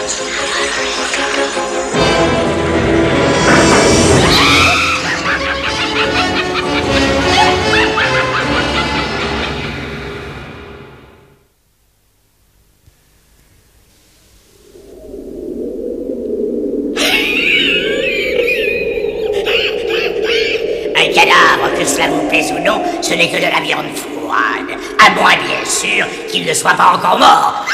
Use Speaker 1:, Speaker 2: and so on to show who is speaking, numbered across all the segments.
Speaker 1: Un cadavre, que cela vous plaise ou non, ce n'est que de la viande froide. À moins, bien sûr, qu'il ne soit pas encore mort.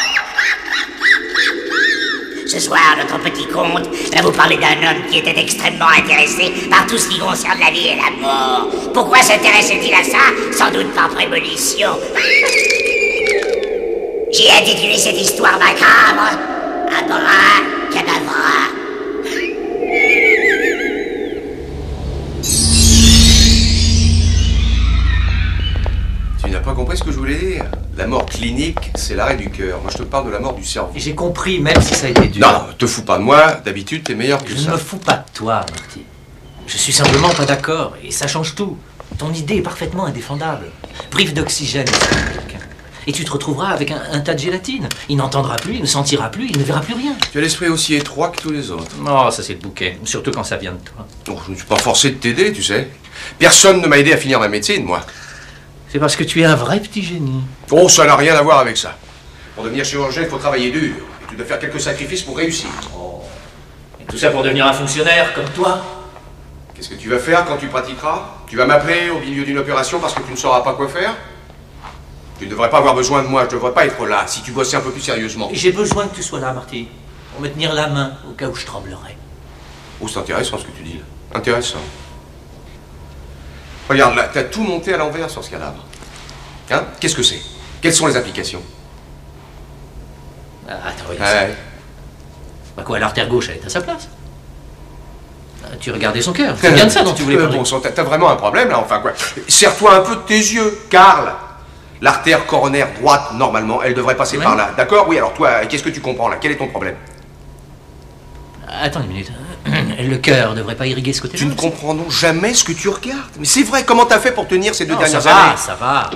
Speaker 1: Ce soir, notre petit conte va vous parler d'un homme qui était extrêmement intéressé par tout ce qui concerne la vie et la mort. Pourquoi s'intéressait-il à ça? Sans doute par prémonition. J'ai intitulé cette histoire macabre Abracadabra.
Speaker 2: Tu n'as pas compris ce que je voulais dire? La mort clinique, c'est l'arrêt du cœur. Moi, je te parle de la mort du cerveau.
Speaker 3: J'ai compris, même si ça a été dur.
Speaker 2: Non, te fous pas de moi. D'habitude, t'es meilleur que ça.
Speaker 3: Je ne me fous pas de toi, Marty. Je suis simplement pas d'accord, et ça change tout. Ton idée est parfaitement indéfendable. Prive d'oxygène, quelqu'un. Et tu te retrouveras avec un tas de gélatine. Il n'entendra plus, il ne sentira plus, il ne verra plus rien.
Speaker 2: Tu as l'esprit aussi étroit que tous les autres.
Speaker 3: Oh, ça c'est le bouquet. Surtout quand ça vient de toi.
Speaker 2: Oh, je ne suis pas forcé de t'aider, tu sais. Personne ne m'a aidé à finir ma médecine, moi.
Speaker 3: C'est parce que tu es un vrai petit génie.
Speaker 2: Oh, ça n'a rien à voir avec ça. Pour devenir chirurgien, il faut travailler dur. Et tu dois faire quelques sacrifices pour réussir.
Speaker 3: Oh. Et tout ça pour devenir un fonctionnaire comme toi?
Speaker 2: Qu'est-ce que tu vas faire quand tu pratiqueras? Tu vas m'appeler au milieu d'une opération parce que tu ne sauras pas quoi faire? Tu ne devrais pas avoir besoin de moi, je ne devrais pas être là, si tu bossais un peu plus sérieusement.
Speaker 3: J'ai besoin que tu sois là, Marty. Pour me tenir la main au cas où je tremblerais.
Speaker 2: Oh, c'est intéressant ce que tu dis là. Intéressant. Regarde, là, t'as tout monté à l'envers sur ce cadavre. Hein? Qu'est-ce que c'est? Quelles sont les applications?
Speaker 3: Ah, attends, regarde ça. Bah quoi, l'artère gauche, elle est à sa place. Tu regardais son cœur. C'est bien de ça dont tu voulais parler.
Speaker 2: Bon sang, t'as vraiment un problème là, enfin quoi. Serre-toi un peu de tes yeux, Karl. L'artère coronaire droite, normalement, elle devrait passer par là. D'accord? Oui, alors toi, qu'est-ce que tu comprends là? Quel est ton problème?
Speaker 3: Attends une minute. Le cœur devrait pas irriguer ce côté-là.
Speaker 2: Tu ne comprends donc jamais ce que tu regardes. Mais c'est vrai, comment t'as fait pour tenir ces deux dernières années?
Speaker 3: Ça va.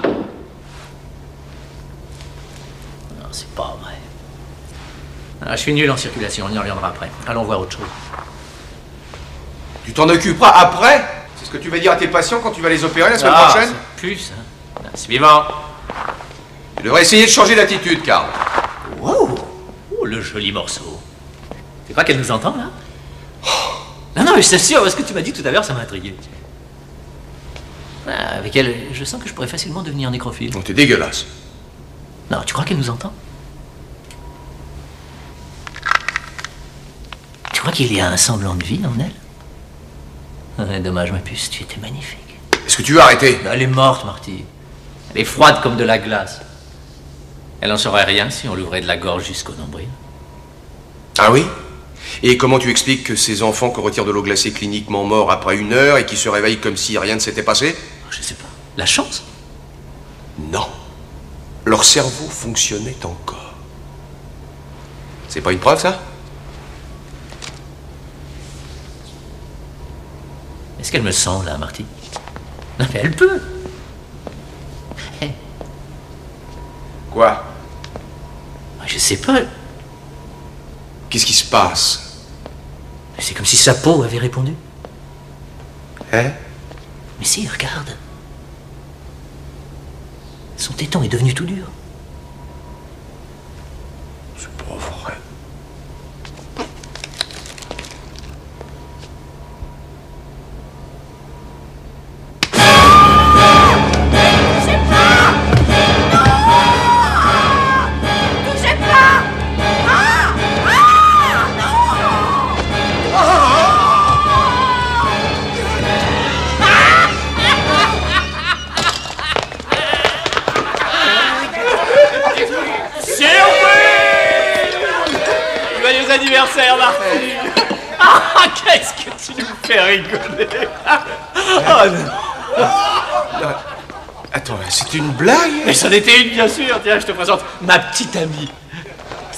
Speaker 3: Non, c'est pas vrai. Ah, je suis nul en circulation, on y reviendra après. Allons voir autre chose.
Speaker 2: Tu t'en occuperas après? C'est ce que tu vas dire à tes patients quand tu vas les opérer la semaine prochaine?
Speaker 3: Plus, hein. Suivant.
Speaker 2: Tu devrais essayer de changer d'attitude, Karl.
Speaker 3: Wow! Oh, le joli morceau. Tu crois qu'elle nous entend, là? Non, mais je t'assure, ce que tu m'as dit tout à l'heure, ça m'a intrigué. Ah, avec elle, je sens que je pourrais facilement devenir nécrophile.
Speaker 2: Oh, t'es dégueulasse.
Speaker 3: Non, tu crois qu'elle nous entend? Tu crois qu'il y a un semblant de vie en elle? Ouais, dommage, ma puce, tu étais magnifique.
Speaker 2: Est-ce que tu veux arrêter?
Speaker 3: Elle est morte, Marty. Elle est froide comme de la glace. Elle n'en saurait rien si on l'ouvrait de la gorge jusqu'au nombril.
Speaker 2: Ah oui? Et comment tu expliques que ces enfants qu'on retire de l'eau glacée cliniquement morts après 1 heure et qui se réveillent comme si rien ne s'était passé?
Speaker 3: Je sais pas. La chance?
Speaker 2: Non. Leur cerveau fonctionnait encore. C'est pas une preuve, ça?
Speaker 3: Est-ce qu'elle me sent, là, Marty? Non, mais elle peut.
Speaker 2: Quoi?
Speaker 3: Je sais pas.
Speaker 2: Qu'est-ce qui se passe?
Speaker 3: C'est comme si sa peau avait répondu.
Speaker 2: Hein?
Speaker 3: Mais si, regarde. Son téton est devenu tout dur.
Speaker 2: C'est pas vrai.
Speaker 3: Anniversaire, Marty. Ah, qu'est-ce que tu nous fais rigoler. Oh non.
Speaker 2: Attends, c'était une blague?
Speaker 3: Mais c'en était une, bien sûr. Tiens, je te présente ma petite amie.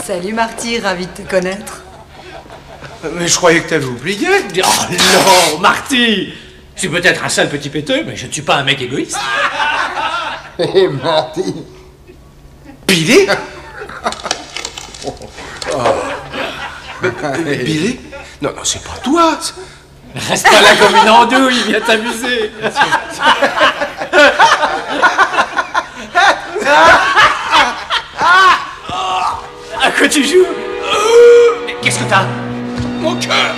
Speaker 4: Salut Marty, ravi de te connaître.
Speaker 2: Mais je croyais que t'avais oublié.
Speaker 3: Oh non, Marty. Je suis peut-être un sale petit péteux, mais je ne suis pas un mec égoïste.
Speaker 5: Hé, Marty.
Speaker 2: Billy? Billy? Non, non, c'est pas toi.
Speaker 3: Reste pas là comme une andouille, viens t'amuser. À quoi tu joues? Mais qu'est-ce que t'as?
Speaker 2: Mon cœur.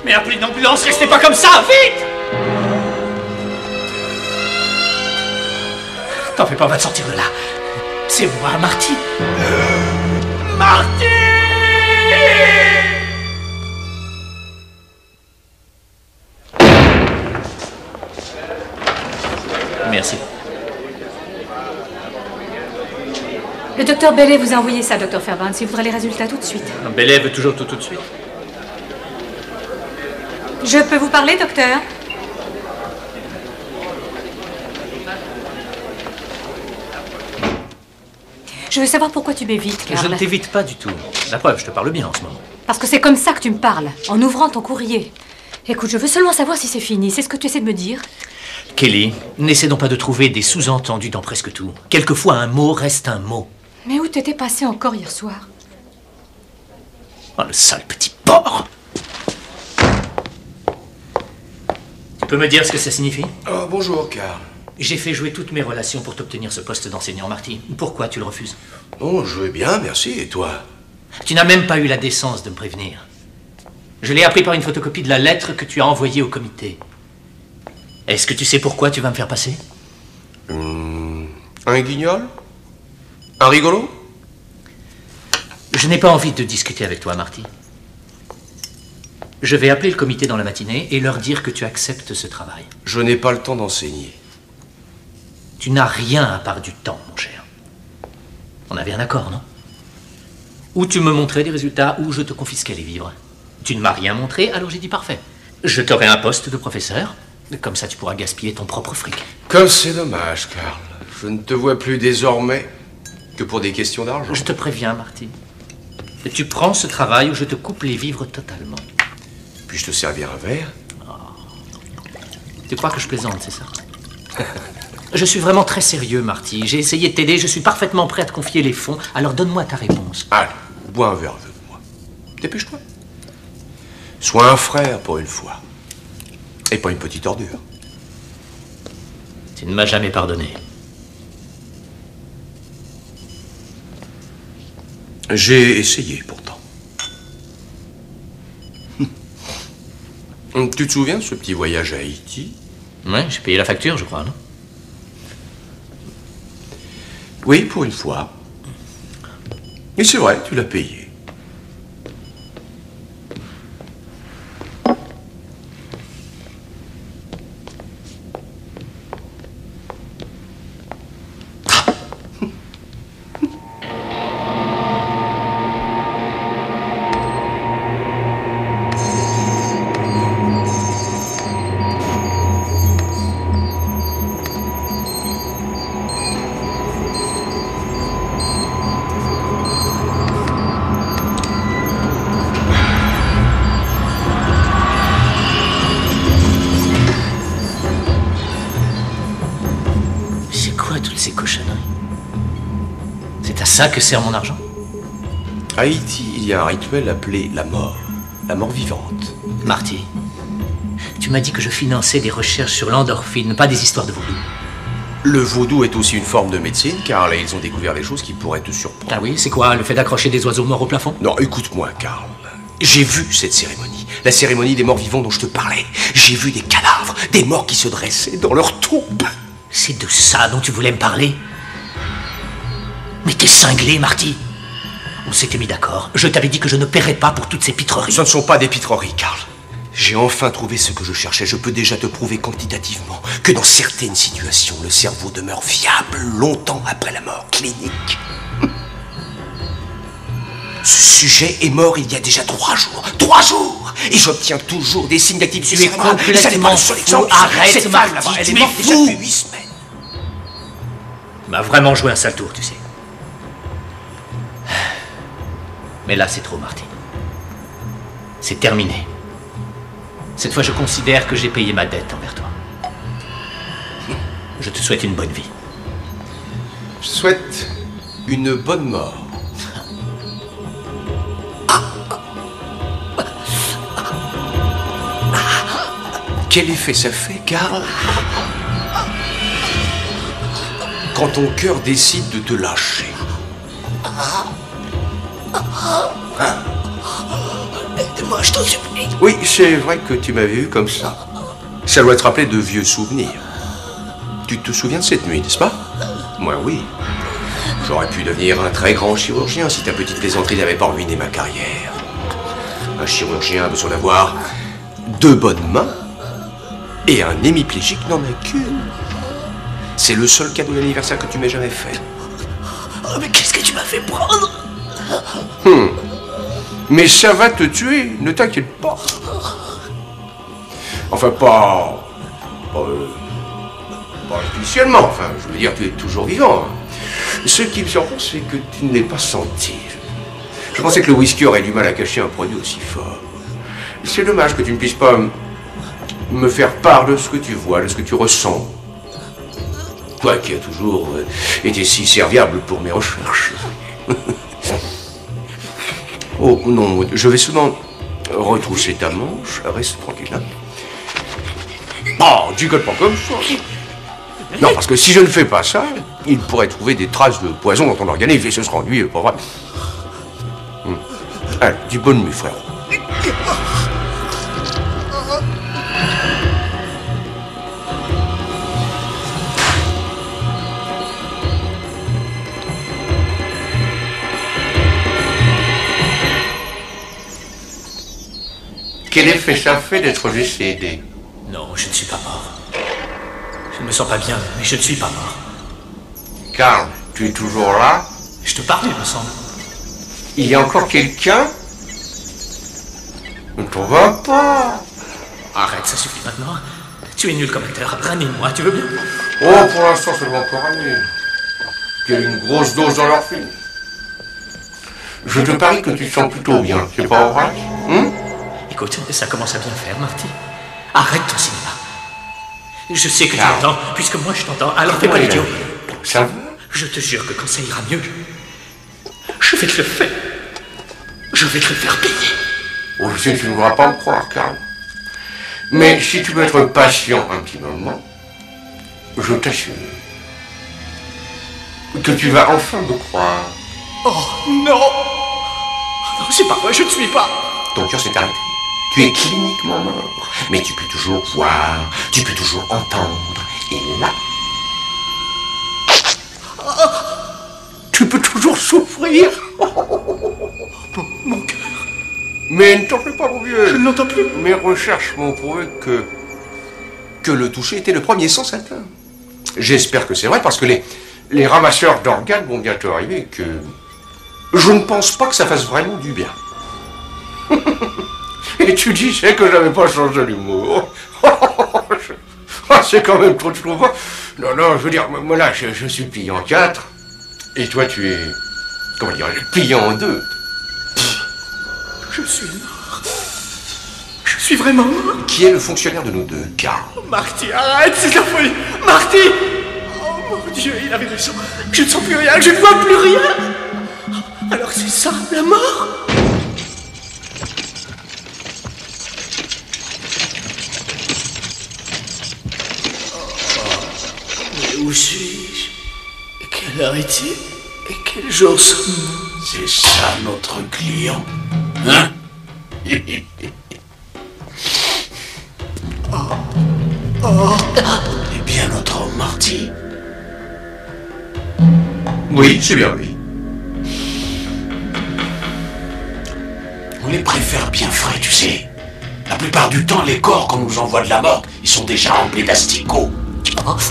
Speaker 3: Mais appelez une ambulance, restez pas comme ça, vite! T'en fais pas, on va te sortir de là. C'est moi, Marty. Marty! Merci.
Speaker 6: Le docteur Bellet vous a envoyé ça, docteur Fairbairn. Il voudrait les résultats tout de suite.
Speaker 3: Bellet veut toujours tout de suite.
Speaker 6: Je peux vous parler, docteur? Je veux savoir pourquoi tu m'évites, Carl.
Speaker 3: Je ne t'évite pas du tout. La preuve, je te parle bien en ce moment.
Speaker 6: Parce que c'est comme ça que tu me parles, en ouvrant ton courrier. Écoute, je veux seulement savoir si c'est fini. C'est ce que tu essaies de me dire?
Speaker 3: Kelly, n'essaie donc pas de trouver des sous-entendus dans presque tout. Quelquefois, un mot reste un mot.
Speaker 6: Mais où t'étais passé encore hier soir?
Speaker 3: Oh, le sale petit porc! Tu peux me dire ce que ça signifie?
Speaker 2: Oh, bonjour, Carl.
Speaker 3: J'ai fait jouer toutes mes relations pour t'obtenir ce poste d'enseignant, Marty. Pourquoi tu le refuses?
Speaker 2: Oh, je vais bien, merci. Et toi?
Speaker 3: Tu n'as même pas eu la décence de me prévenir. Je l'ai appris par une photocopie de la lettre que tu as envoyée au comité. Est-ce que tu sais pourquoi tu vas me faire passer?
Speaker 2: Un guignol? Un rigolo?
Speaker 3: Je n'ai pas envie de discuter avec toi, Marty. Je vais appeler le comité dans la matinée et leur dire que tu acceptes ce travail.
Speaker 2: Je n'ai pas le temps d'enseigner.
Speaker 3: Tu n'as rien à part du temps, mon cher. On avait un accord, non? Ou tu me montrais des résultats, ou je te confisquais les vivres. Tu ne m'as rien montré, alors j'ai dit parfait. Je t'aurai un poste de professeur. Comme ça, tu pourras gaspiller ton propre fric.
Speaker 2: Comme c'est dommage, Carl. Je ne te vois plus désormais que pour des questions d'argent.
Speaker 3: Je te préviens, Marty. Tu prends ce travail ou je te coupe les vivres totalement.
Speaker 2: Puis-je te servir un verre?
Speaker 3: Tu crois que je plaisante, c'est ça? Je suis vraiment très sérieux, Marty. J'ai essayé de t'aider, je suis parfaitement prêt à te confier les fonds. Alors donne-moi ta réponse.
Speaker 2: Allez, bois un verre avec moi. Dépêche-toi. Sois un frère pour une fois. Et pas une petite ordure.
Speaker 3: Tu ne m'as jamais pardonné.
Speaker 2: J'ai essayé pourtant. Tu te souviens de ce petit voyage à Haïti?
Speaker 3: Ouais, j'ai payé la facture, je crois, non?
Speaker 2: Oui, pour une fois. Et c'est vrai, tu l'as payé.
Speaker 3: Ça que sert mon argent?
Speaker 2: À Haïti, il y a un rituel appelé la mort vivante.
Speaker 3: Marty, tu m'as dit que je finançais des recherches sur l'endorphine, pas des histoires de vaudou.
Speaker 2: Le vaudou est aussi une forme de médecine, car là, ils ont découvert des choses qui pourraient te surprendre.
Speaker 3: Ah oui, c'est quoi, le fait d'accrocher des oiseaux morts au plafond?
Speaker 2: Non, écoute-moi, Carl. J'ai vu cette cérémonie, la cérémonie des morts vivants dont je te parlais. J'ai vu des cadavres, des morts qui se dressaient dans leur tombe.
Speaker 3: C'est de ça dont tu voulais me parler? Mais t'es cinglé, Marty. On s'était mis d'accord. Je t'avais dit que je ne paierais pas pour toutes ces pitreries.
Speaker 2: Ce ne sont pas des pitreries, Carl. J'ai enfin trouvé ce que je cherchais. Je peux déjà te prouver quantitativement que dans certaines situations, le cerveau demeure viable longtemps après la mort clinique. Ce sujet est mort il y a déjà 3 jours. 3 jours! Et j'obtiens toujours des signes d'activité
Speaker 3: Tu es complètement fou. Arrête, Marty,
Speaker 2: elle est
Speaker 3: tu es
Speaker 2: morte déjà
Speaker 3: fou.
Speaker 2: depuis 8 semaines.
Speaker 3: Tu m'as vraiment joué un sale tour, tu sais. Mais là, c'est trop, Marty. C'est terminé. Cette fois, je considère que j'ai payé ma dette envers toi. Je te souhaite une bonne vie.
Speaker 2: Je souhaite une bonne mort. Quel effet ça fait, Karl, quand ton cœur décide de te lâcher? Hein?
Speaker 1: Aide-moi, je t'en supplie.
Speaker 2: Oui, c'est vrai que tu m'avais vu comme ça. Ça doit te rappeler de vieux souvenirs. Tu te souviens de cette nuit, n'est-ce pas? Moi, oui. J'aurais pu devenir un très grand chirurgien si ta petite plaisanterie n'avait pas ruiné ma carrière. Un chirurgien a besoin d'avoir 2 bonnes mains et un hémiplégique n'en a qu'une. C'est le seul cadeau d'anniversaire que tu m'aies jamais fait.
Speaker 1: Oh, mais qu'est-ce que tu m'as fait prendre?
Speaker 2: Mais ça va te tuer, ne t'inquiète pas. Enfin, pas officiellement, enfin, je veux dire, tu es toujours vivant. Ce qui me surprend, c'est que tu ne l'aies pas senti. Je pensais que le whisky aurait du mal à cacher un produit aussi fort. C'est dommage que tu ne puisses pas me faire part de ce que tu vois, de ce que tu ressens. Toi qui as toujours été si serviable pour mes recherches. Oh non, je vais seulement retrousser ta manche. Reste tranquille, hein. Oh, déconne pas comme ça. Non, parce que si je ne fais pas ça, il pourrait trouver des traces de poison dans ton organisme et ce sera ennuyeux, pas vrai? Allez, dis bonne nuit, frère. Quel effet ça fait d'être décédé?
Speaker 3: Non, je ne suis pas mort. Je ne me sens pas bien, mais je ne suis pas mort.
Speaker 2: Karl, tu es toujours là?
Speaker 3: Je te parle, il me semble.
Speaker 2: Il y a encore quelqu'un? Ne t'en vas pas.
Speaker 3: Arrête, ça suffit maintenant. Tu es nul comme acteur. Ranime-moi, tu veux bien?
Speaker 2: Oh, pour l'instant, ça va encore aller. Il y a une grosse dose dans leur film. Je te parie que tu te sens plutôt bien, c'est pas vrai?
Speaker 3: Écoute, ça commence à bien faire, Marty. Arrête ton cinéma. Je sais que tu m'entends, puisque moi je t'entends, alors fais pas l'idiot.
Speaker 2: Ça va?
Speaker 3: Je te jure que quand ça ira mieux, je vais te le faire. Je vais te le faire payer.
Speaker 2: Oh, je sais que tu ne voudras pas me croire, Karl. Mais si tu veux être patient un petit moment, je t'assure que tu vas enfin me croire.
Speaker 3: Oh non! Non, c'est pas vrai, je ne suis pas.
Speaker 2: Ton cœur s'est arrêté. Tu es cliniquement mort. Mais tu peux toujours voir, tu peux toujours entendre. Et là, tu peux toujours souffrir.
Speaker 3: Mon cœur.
Speaker 2: Mais ne t'en fais pas, mon vieux.
Speaker 3: Je ne l'entends plus.
Speaker 2: Mes recherches m'ont prouvé que le toucher était le premier sens atteint. J'espère que c'est vrai, parce que les ramasseurs d'organes vont bientôt arriver et que je ne pense pas que ça fasse vraiment du bien. Et tu disais que j'avais pas changé d'humour. C'est quand même trop de trouver. Non, je veux dire, moi là, je suis plié en 4. Et toi, tu es, comment dire, plié en 2.
Speaker 3: Je suis mort. Je suis vraiment mort.
Speaker 2: Qui est le fonctionnaire de nous deux, Karl?
Speaker 3: Marty, arrête, c'est la folie. Marty! Oh mon Dieu, il avait raison. Je ne sens plus rien, je ne vois plus rien. Alors c'est ça, la mort? Mais où suis-je? Quelle heure est-il? Et quel jour sommes-nous?
Speaker 7: C'est ça notre client, hein? Eh bien, notre homme Marty.
Speaker 2: Oui, c'est bien lui.
Speaker 7: On les préfère bien frais, tu sais. La plupart du temps, les corps qu'on nous envoie de la morgue, ils sont déjà remplis d'asticots.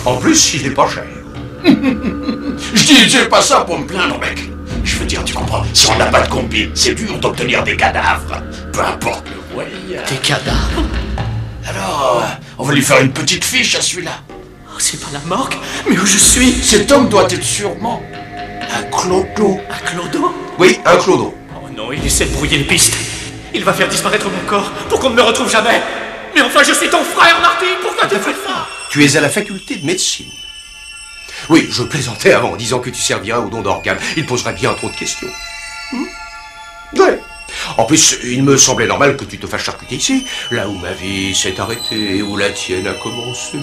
Speaker 2: En plus, il est pas cher.
Speaker 7: Je disais pas ça pour me plaindre, mec. Je veux dire, tu comprends, si on n'a pas de combi, c'est dur d'obtenir des cadavres. Peu importe le moyen.
Speaker 3: Des cadavres?
Speaker 7: Alors, on va lui faire une petite fiche à celui-là.
Speaker 3: Oh, c'est pas la morgue, mais où je suis?
Speaker 7: Cet homme doit être sûrement un clodo.
Speaker 3: Un clodo?
Speaker 2: Oui, un clodo.
Speaker 3: Oh non, il essaie de brouiller les pistes. Il va faire disparaître mon corps pour qu'on ne me retrouve jamais. Mais enfin, je suis ton frère, Marty. Pourquoi tu fais ça?
Speaker 2: Tu es à la faculté de médecine. Oui, je plaisantais avant en disant que tu servirais au don d'organes. Il poserait bien trop de questions. Ouais. En plus, il me semblait normal que tu te fasses charcuter ici, là où ma vie s'est arrêtée et où la tienne a commencé.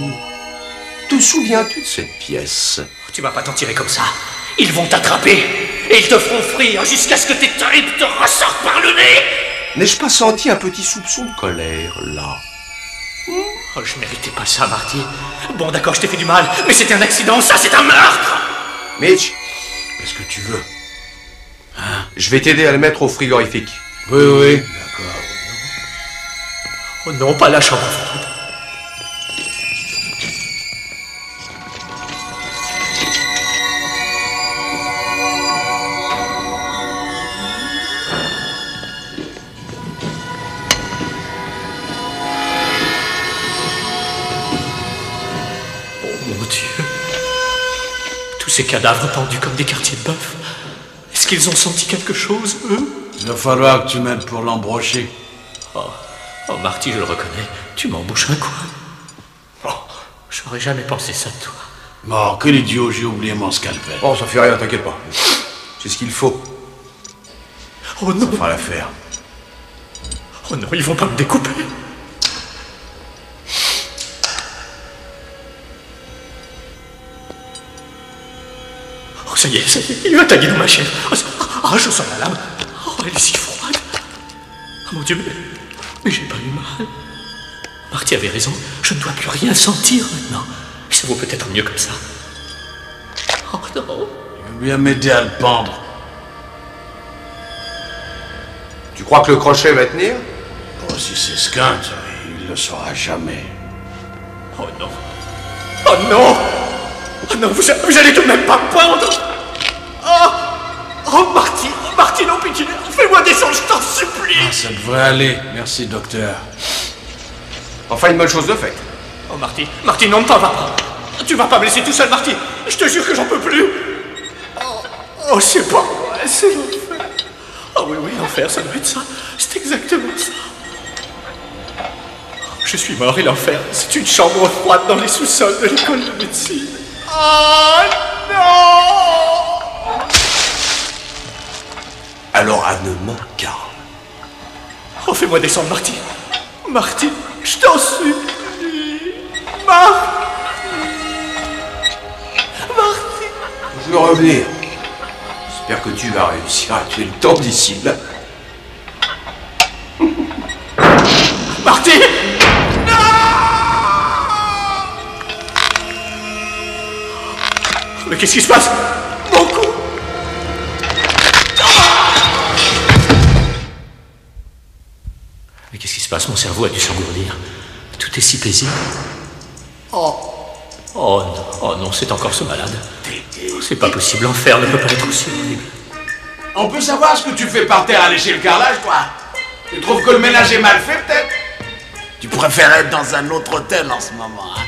Speaker 2: Te souviens-tu de cette pièce?
Speaker 3: Tu vas pas t'en tirer comme ça. Ils vont t'attraper et ils te feront frire jusqu'à ce que tes tripes te ressortent par le nez.
Speaker 2: N'ai-je pas senti un petit soupçon de colère, là?
Speaker 3: Oh, je méritais pas ça, Marty. Bon, d'accord, je t'ai fait du mal, mais c'était un accident, ça, c'est un meurtre.
Speaker 2: Mitch,
Speaker 7: Qu'est-ce que tu veux?
Speaker 2: je vais t'aider à le mettre au frigorifique.
Speaker 7: Oui, oui. D'accord.
Speaker 3: Oh non, pas la chambre froide. Oh mon Dieu. Tous ces cadavres pendus comme des quartiers de bœuf. Est-ce qu'ils ont senti quelque chose, eux?
Speaker 7: Il va falloir que tu m'aides pour l'embrocher.
Speaker 3: Oh, Marty, je le reconnais. Tu m'embouches un coin. Oh, j'aurais jamais pensé ça de toi.
Speaker 7: Bon, quel idiot, j'ai oublié mon scalpel.
Speaker 2: Oh, ça fait rien, t'inquiète pas. C'est ce qu'il faut.
Speaker 3: Oh non.
Speaker 2: Ça fera l'affaire.
Speaker 3: Oh non, ils vont pas me découper. Oh, ça y est, il va taguer dans ma chair. Oh, je sens la lame. Oh, elle est si froide. Oh mon Dieu, mais j'ai pas eu mal. Marty avait raison, je ne dois plus rien sentir maintenant. Et ça vaut peut-être mieux comme ça. Oh non.
Speaker 7: Il veut bien m'aider à le pendre.
Speaker 2: Tu crois que le crochet va tenir?
Speaker 7: Oh, si c'est Skunk, il le saura jamais.
Speaker 3: Oh non. Oh non. Oh non, vous allez tout de même pas me pendre. Oh Marty, non, pitié, fais-moi descendre, je t'en supplie.
Speaker 7: Ah, ça devrait aller. Merci, docteur.
Speaker 2: Enfin, une bonne chose de faite.
Speaker 3: Oh Marty, non, ne t'en va pas. Tu vas pas me laisser tout seul, Marty. Je te jure que j'en peux plus. Oh, c'est pas vrai, c'est l'enfer. Oh oui, l'enfer, ça doit être ça. C'est exactement ça. Je suis mort et l'enfer, c'est une chambre froide dans les sous-sols de l'école de médecine. Oh non!
Speaker 2: Alors, à ne manquer qu'à.
Speaker 3: Oh, fais-moi descendre, Marty. Marty, je t'en supplie. Marty.
Speaker 2: Je vais revenir. J'espère que tu vas réussir à tuer le temps d'ici là.
Speaker 3: Marty! Non! Mais qu'est-ce qui se passe? Mon cou! Mais qu'est-ce qui se passe? Mon cerveau a dû s'engourdir. Tout est si paisible. Oh non, c'est encore ce malade. C'est pas possible, l'enfer ne peut pas être aussi horrible.
Speaker 7: On peut savoir ce que tu fais par terre à lécher le carrelage, toi? Tu trouves que le ménage est mal fait, peut-être? Tu préfères être dans un autre hôtel en ce moment, hein?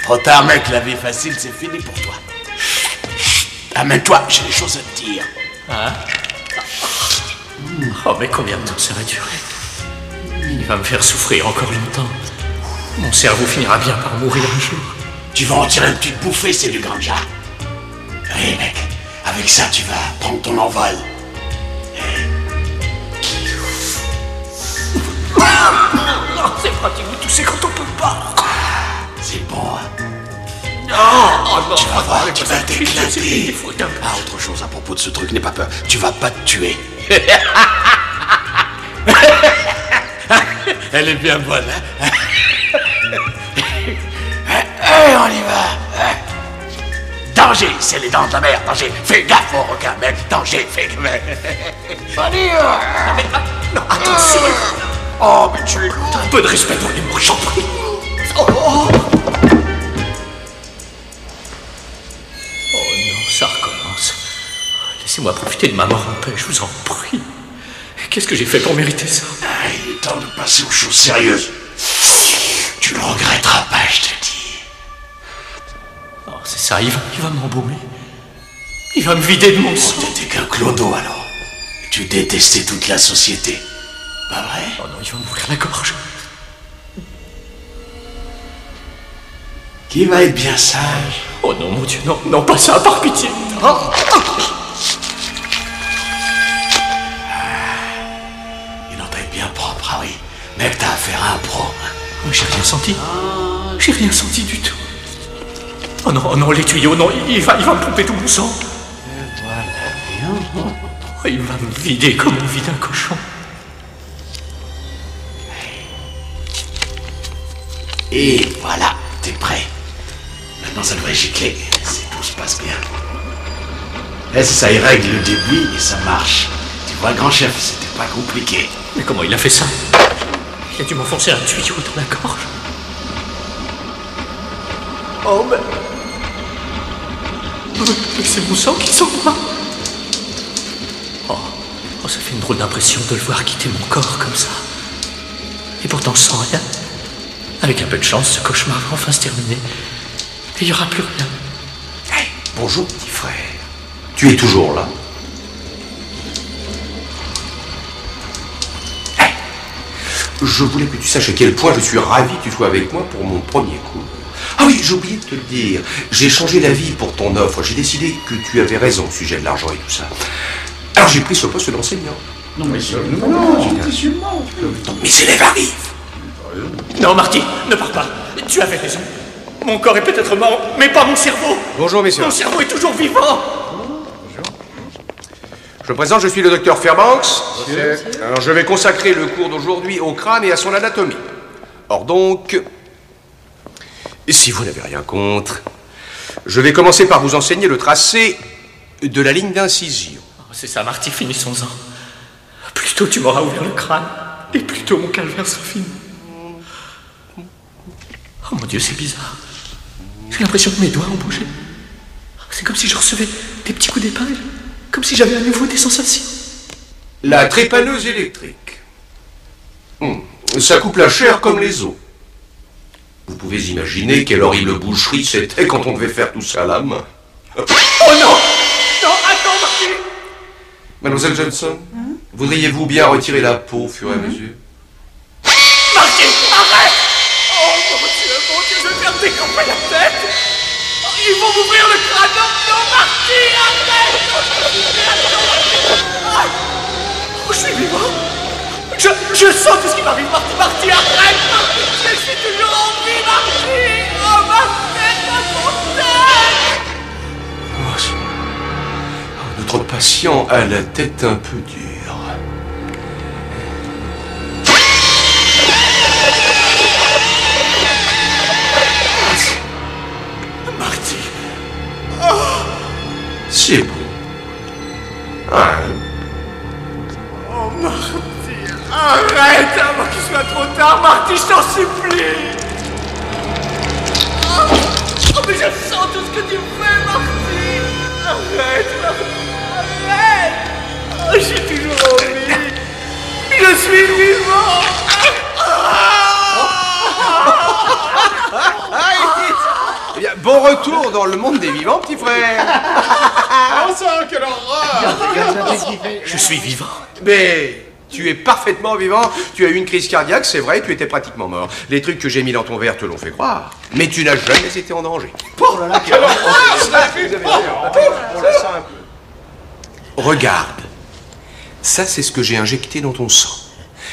Speaker 7: Trop tard, mec, la vie facile, c'est fini pour toi. Amène-toi, j'ai des choses à te dire.
Speaker 3: Hein? Oh, mais combien de temps ça va durer? Il va me faire souffrir encore longtemps. Mon cerveau finira bien par mourir un jour.
Speaker 7: Tu vas en tirer une petite bouffée, c'est du ganja. Oui, mec, avec ça, tu vas prendre ton envol.
Speaker 3: C'est pratique de tousser quand on peut pas.
Speaker 7: C'est bon, hein?
Speaker 3: Non,
Speaker 7: Tu vas voir, tu vas
Speaker 3: c'est
Speaker 7: t'éclater.
Speaker 3: fou, d'un peu.
Speaker 7: Ah, autre chose à propos de ce truc, n'aie pas peur. Tu vas pas te tuer. Elle est bien bonne, hein? On y va. Danger, c'est les dents de la mer. Danger, fais gaffe au requin, mec. Danger, fais gaffe.
Speaker 3: Non, attention.
Speaker 7: Oh, mais tu es...
Speaker 3: Un peu de respect pour les mots, j'en prie. Oh non, ça recommence. Laissez-moi profiter de ma mort en paix, je vous en prie. Qu'est-ce que j'ai fait pour mériter ça?
Speaker 7: Ah, il est temps de passer aux choses sérieuses. Tu le regretteras pas, je te dis.
Speaker 3: Oh, c'est ça, il va m'embaumer. Il va me vider de mon sang.
Speaker 7: T'étais qu'un clodo, alors. Tu détestais toute la société. Pas vrai?
Speaker 3: Oh non, il va m'ouvrir la gorge.
Speaker 7: Qui va être bien sage?
Speaker 3: Oh non, mon Dieu, non, pas ça, par pitié. Oh.
Speaker 7: affaire à un pro.
Speaker 3: J'ai rien senti. J'ai rien senti du tout. Oh non, les tuyaux, non, il va me pomper tout mon sang.
Speaker 7: Et voilà, bien.
Speaker 3: Oh, il va me vider comme on vide un cochon.
Speaker 7: Et voilà, t'es prêt. Maintenant, ça devrait gicler, si tout se passe bien. Et ça, il règle le débit et ça marche. Tu vois, grand chef, c'était pas compliqué.
Speaker 3: Mais comment il a fait ça? Il a dû m'enfoncer un tuyau dans la gorge. Oh, mais c'est mon sang qui s'en va. Oh, ça fait une drôle d'impression de le voir quitter mon corps comme ça. Et pourtant sans rien. Avec un peu de chance, ce cauchemar va enfin se terminer. Et il n'y aura plus rien.
Speaker 2: Hey, bonjour, petit frère. Tu es toujours là? Hey, je voulais que tu saches à quel point je suis ravi que tu sois avec moi pour mon premier coup. Ah oui, j'ai oublié de te le dire. J'ai changé d'avis pour ton offre. J'ai décidé que tu avais raison au sujet de l'argent et tout ça. Alors j'ai pris ce poste d'enseignant.
Speaker 7: Non, mais j'étais sûrement.
Speaker 2: Mes élèves arrivent.
Speaker 3: Non, Marty, ne pars pas. Tu avais raison. Mon corps est peut-être mort, mais pas mon cerveau.
Speaker 2: Bonjour, messieurs.
Speaker 3: Mon cerveau est toujours vivant.
Speaker 2: Je me présente, je suis le docteur Fairbanks. Alors je vais consacrer le cours d'aujourd'hui au crâne et à son anatomie. Or donc, si vous n'avez rien contre, je vais commencer par vous enseigner le tracé de la ligne d'incision.
Speaker 3: C'est ça, Marty, finissons-en. Plus tôt tu m'auras ouvert le crâne, et plus tôt mon calvaire sera fini. Oh mon Dieu, c'est bizarre. J'ai l'impression que mes doigts ont bougé. C'est comme si je recevais des petits coups d'épingle. Comme si j'avais à nouveau des sensations.
Speaker 2: La trépaneuse électrique. Ça coupe la chair comme les os. Vous pouvez imaginer quelle horrible boucherie c'était quand on devait faire tout ça à la main.
Speaker 3: Oh non! Non, attends, Marty!
Speaker 2: Mademoiselle Johnson, voudriez-vous bien retirer la peau au fur et à mesure?
Speaker 3: Marty, arrête! Oh mon Dieu, je vais faire découper la tête! Ils vont m'ouvrir le crâne! Non, Marty, arrête! Oh, je suis vivant! Je sens tout ce qui m'arrive, Marty! Marty, arrête! Marty, je suis toujours en vie, Marty! Oh, ma tête, ma tête!
Speaker 2: Notre patient a la tête un peu dure.
Speaker 3: Marty!
Speaker 2: C'est bon. Ah.
Speaker 3: Oh, Marty! Arrête avant qu'il soit trop tard, Marty, je t'en supplie! Oh, mais je sens tout ce que tu fais, Marty! Arrête, Marty! Arrête! Oh, je suis toujours en vie! Je suis vivant!
Speaker 2: Eh bien, bon retour dans le monde des vivants, petit frère.
Speaker 7: Oh ça, quelle horreur!
Speaker 3: Je suis vivant.
Speaker 2: Mais tu es parfaitement vivant. Tu as eu une crise cardiaque, c'est vrai, tu étais pratiquement mort. Les trucs que j'ai mis dans ton verre te l'ont fait croire. Mais tu n'as jamais été en danger.
Speaker 7: Oh là là, quelle horreur!
Speaker 2: Regarde. Ça, c'est ce que j'ai injecté dans ton sang.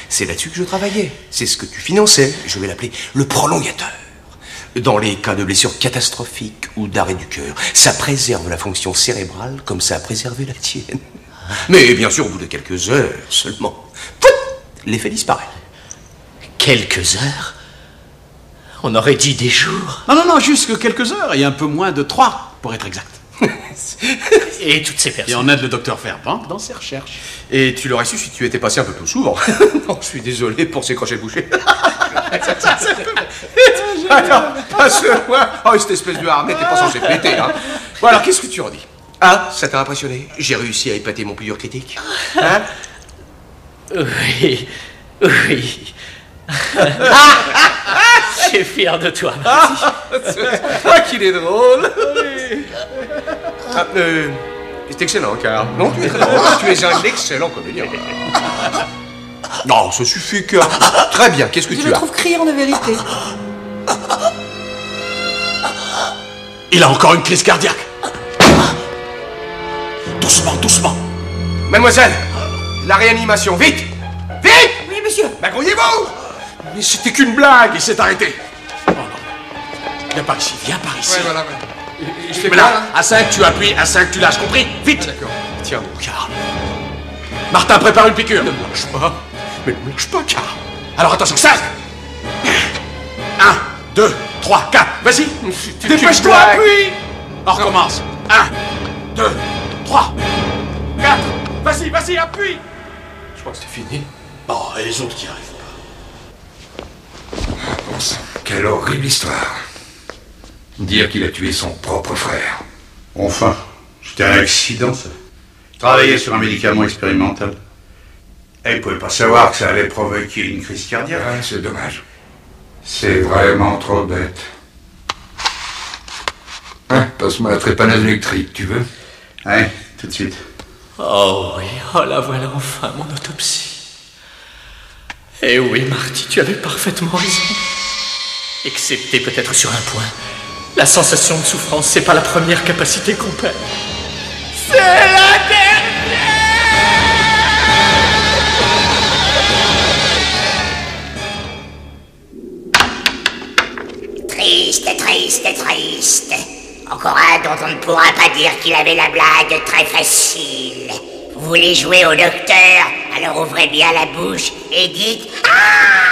Speaker 2: C'est là-dessus que je travaillais. C'est ce que tu finançais. Je vais l'appeler le prolongateur. Dans les cas de blessures catastrophiques ou d'arrêt du cœur, ça préserve la fonction cérébrale comme ça a préservé la tienne. Mais bien sûr, au bout de quelques heures seulement, l'effet disparaît.
Speaker 3: Quelques heures? On aurait dit des jours.
Speaker 7: Non, juste que quelques heures, et un peu moins de 3, pour être exact.
Speaker 3: Et toutes ces
Speaker 7: Et
Speaker 3: personnes.
Speaker 7: on aide le docteur Fairbanks dans ses recherches.
Speaker 2: Et tu l'aurais su si tu étais passé un peu plus souvent. Non, je suis désolé pour ces crochets bouchés. Attends, passe-moi. Oh, cette espèce de harnais, t'es pas censé péter, hein. Bon, alors, qu'est-ce que tu en dis? Ah, ça t'a impressionné? J'ai réussi à épater mon plus dur critique. Hein?
Speaker 3: Oui. Je suis fier de toi.
Speaker 2: Ah, qu'il est drôle. Ah, c'est excellent, car... Non, tu es très drôle. Tu es un excellent comédien. Non, ça suffit, car... Très bien, qu'est-ce que
Speaker 4: Je
Speaker 2: tu
Speaker 4: le
Speaker 2: as?
Speaker 4: trouve criant de vérité.
Speaker 7: Il a encore une crise cardiaque. Doucement.
Speaker 2: Mademoiselle, la réanimation, vite! Vite!
Speaker 4: Oui, monsieur.
Speaker 2: Magrouillez-vous!
Speaker 7: Mais c'était qu'une blague, il s'est arrêté. Oh non. Viens par ici, viens par ici.
Speaker 8: Ouais, voilà, ouais. Et je fais
Speaker 7: Mais
Speaker 8: quoi,
Speaker 7: là,
Speaker 8: là?
Speaker 7: à 5, tu appuies, à 5, tu lâches, compris? Vite!
Speaker 8: Ah, d'accord.
Speaker 7: Tiens, mon Karl. Martin, prépare une piqûre. Ne me lâche pas. Mais ne me lâche pas, Karl. Alors attention, 5! 1, 2, 3, 4, vas-y! Dépêche-toi, appuie! On recommence. 1, 2, 3, 4, vas-y, vas-y, appuie!
Speaker 2: Je crois que c'est fini.
Speaker 7: Bon, et les autres qui arrivent pas.
Speaker 9: Bon sang, quelle horrible histoire. Dire qu'il a tué son propre frère.
Speaker 10: Enfin, c'était un accident, ça. Il travaillait sur un médicament expérimental. Et il pouvait pas savoir que ça allait provoquer une crise cardiaque.
Speaker 9: Ah, c'est dommage. C'est vraiment trop bête. Hein, passe-moi la trépaneuse électrique, tu veux?
Speaker 10: Ouais, tout de suite.
Speaker 3: Oh oui, oh la voilà enfin mon autopsie. Eh oui, Marty, tu avais parfaitement raison. Excepté peut-être sur un point. La sensation de souffrance, c'est pas la première capacité qu'on perd. C'est la dernière!
Speaker 1: Triste, triste, triste. Encore un dont on ne pourra pas dire qu'il avait la blague très facile. Vous voulez jouer au docteur? Alors ouvrez bien la bouche et dites « Ah !»